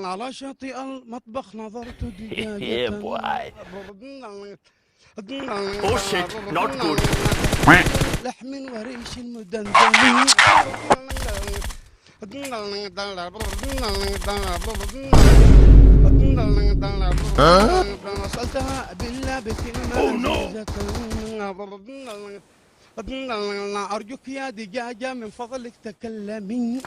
على شاطئ المطبخ نظرت Yeah, دجاجة. boy. Oh shit, not good. لحم وريش مدندن. وصلتها بالله بكلمة عزيزة. أرجوك يا دجاجة من فضلك تكلمي.